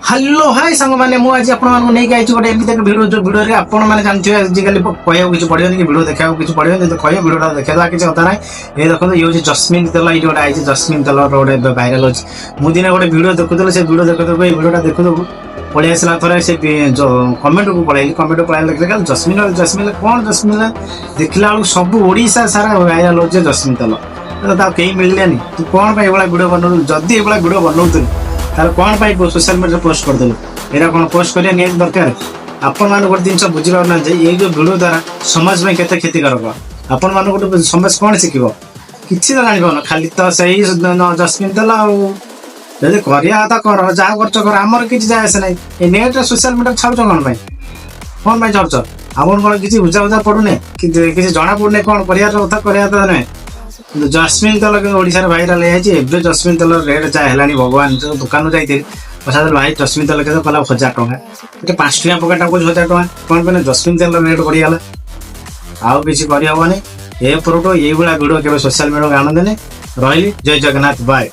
Hello hi सांग मैंने मुझे आपको नहीं आई गोटे एमती भिडियो जो भिडियो आप जानते आजिकल कहूँ किसी पड़े कि भिडियो देखा किसी पड़े तो कह भिडियो देखा किसी कथा ना ये देखो ये हूँ जस्मिन तेल ये गोटे आई जस्मिन तेल गोटे भाइराल अच्छी मुझे दिने गोटे भिडियो देखुदी से भिडियो देखो ये भिडियो देखु पलि आसला थे से कमेंट को पलैली कमेंट को पलैली देखा जस्मिन जस्मिन कौन जस्मिन देखला बेलू सब ओडिशा सारा भाइराल हो जस्मिन तेल तो कहीं मिललानी तू कौन ये भिडियो बनाऊ जदि ये भिडियो बनाऊलु तार कौन पाई सोशल मीडिया पोस्ट करदेलु यहाँ कौन पोस्ट करने निहाती दरकार आपण मान गोटे जिन बुझीपारना ये जो भिडियो द्वारा समाज में केते क्षतिकारक आपण मान गोटे समाज कौन शिखब किसी तो जान खाली तो सही जस्मिन तेल आदि करता कर जहाँ कर आमर किसी जाए आसे ना नेट सोशल मीडिया छाड़ कौन पाई छाड़ आपन कौन किसी बुझा बुझा पड़ूने किसी जना पड़ूने कौन कथा करता नुहे जस्मिन तेल ओडिशा भाइराल है जस्मिन तेल रेट जहाँ है भगवान जो दुकान जाइए पचास भाई जस्मिन तेल के कला 1000 टଙ୍କା 5 टଙ୍କା पकेटा को 1000 टଙ୍କା कौन पे जस्मिन तेल रेट बढ़ीगला आउ किसी करहबनी ये भिडियो के सोशल मीडिया आनंद रही जय जगन्नाथ बाय।